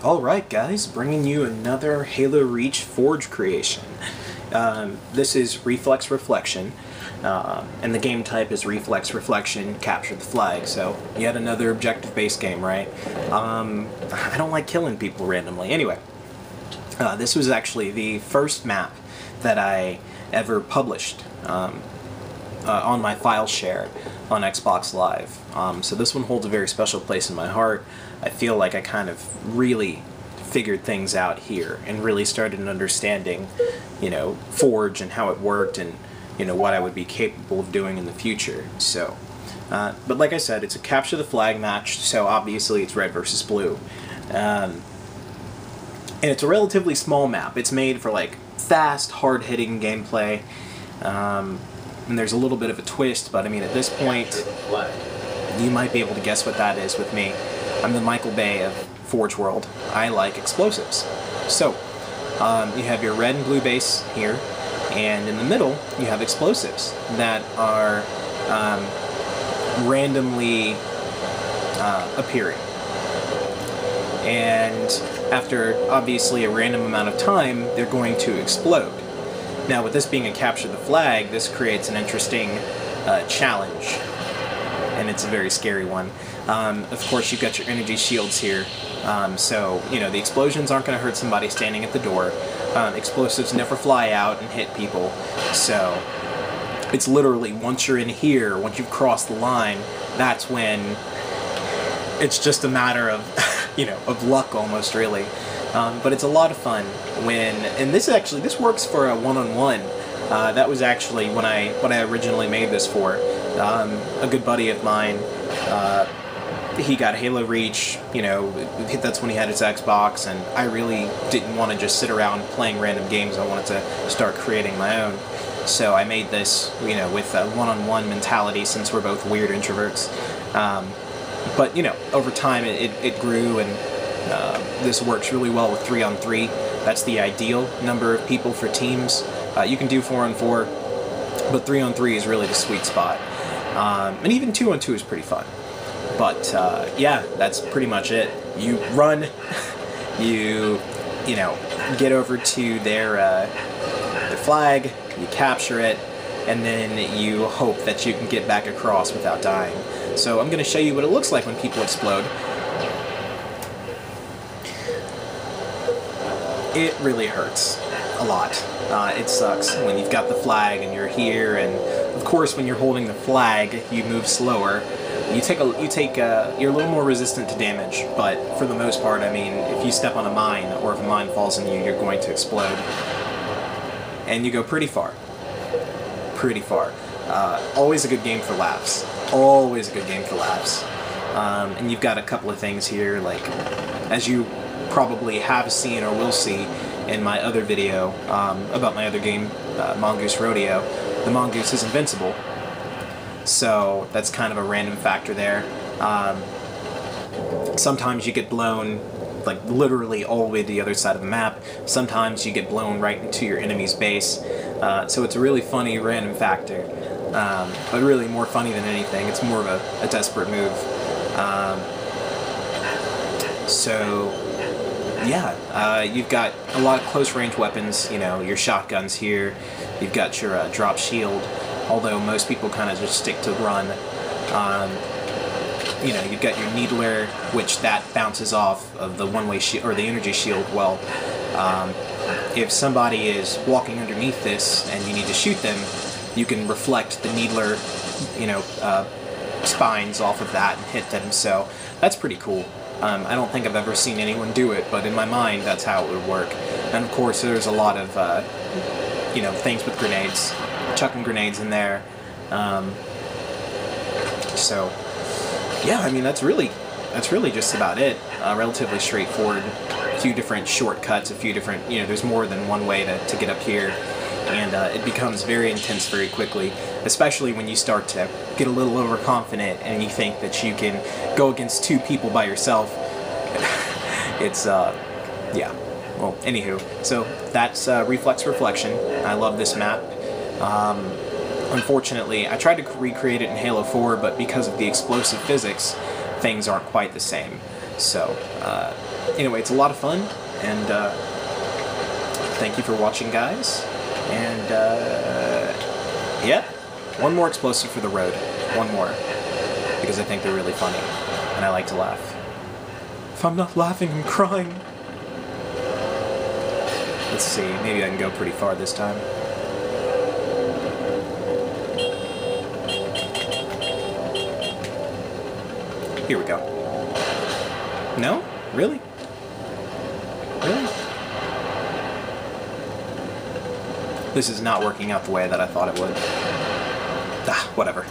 Alright guys, bringing you another Halo Reach Forge creation. This is Reflex Reflection, and the game type is Reflex Reflection, Capture the Flag, so yet another objective-based game, right? I don't like killing people randomly. Anyway, this was actually the first map that I ever published on my Fileshare on Xbox Live. So this one holds a very special place in my heart. I feel like I kind of really figured things out here and really started understanding, you know, Forge and how it worked and, you know, what I would be capable of doing in the future. So, but like I said, it's a capture the flag match, so obviously it's red versus blue. And it's a relatively small map. It's made for like fast, hard-hitting gameplay. And there's a little bit of a twist, but I mean, at this point, you might be able to guess what that is with me. I'm the Michael Bay of Forge World. I like explosives. So, you have your red and blue base here, and in the middle, you have explosives that are randomly appearing. And after, obviously, a random amount of time, they're going to explode. Now, with this being a capture the flag, this creates an interesting challenge, and it's a very scary one. Of course, you've got your energy shields here, so, you know, the explosions aren't going to hurt somebody standing at the door. Explosives never fly out and hit people, so it's literally, once you're in here, once you've crossed the line, that's when it's just a matter of, you know, of luck almost, really. But it's a lot of fun when, and this works for a one-on-one. That was actually what I originally made this for. A good buddy of mine, he got Halo Reach, you know, that's when he had his Xbox, and I really didn't want to just sit around playing random games. I wanted to start creating my own. So I made this, you know, with a one-on-one mentality, since we're both weird introverts. But, you know, over time it grew, and this works really well with 3-on-3. That's the ideal number of people for teams. You can do 4-on-4, but 3-on-3 is really the sweet spot. And even 2-on-2 is pretty fun. But yeah, that's pretty much it. You run, you know, get over to their flag, you capture it, and then you hope that you can get back across without dying. So I'm going to show you what it looks like when people explode. It really hurts a lot. It sucks when you've got the flag and you're here, and of course when you're holding the flag you move slower. You're a little more resistant to damage, but for the most part, I mean, if you step on a mine or if a mine falls on you, you're going to explode. And you go pretty far. Pretty far. Always a good game for laughs. Always a good game for laughs. And you've got a couple of things here, like, as you probably have seen or will see in my other video about my other game, Mongoose Rodeo, the Mongoose is invincible. So that's kind of a random factor there. Sometimes you get blown, like, literally all the way to the other side of the map. Sometimes you get blown right into your enemy's base. So it's a really funny random factor. But really more funny than anything. It's more of a desperate move. So yeah, you've got a lot of close range weapons, you know, your shotguns here. You've got your drop shield, although most people kind of just stick to run. You know, you've got your needler, which that bounces off of the one-way shield, or the energy shield. Well, if somebody is walking underneath this and you need to shoot them, you can reflect the needler, you know, spines off of that and hit them, so that's pretty cool. I don't think I've ever seen anyone do it, but in my mind, that's how it would work. And of course, there's a lot of, you know, things with grenades. Chucking grenades in there. So, yeah, I mean, that's really just about it. Relatively straightforward. A few different shortcuts, a few different, you know, there's more than one way to get up here. And it becomes very intense very quickly, especially when you start to get a little overconfident and you think that you can go against 2 people by yourself. It's, yeah. Well, anywho, so that's Reflex Reflection. I love this map. Unfortunately, I tried to recreate it in Halo 4, but because of the explosive physics, things aren't quite the same. So, Anyway, it's a lot of fun, and thank you for watching, guys. And yeah, one more explosive for the road. One more, because I think they're really funny, and I like to laugh. If I'm not laughing, I'm crying. Let's see, maybe I can go pretty far this time. Here we go. No? Really? Really? This is not working out the way that I thought it would. Ah, whatever.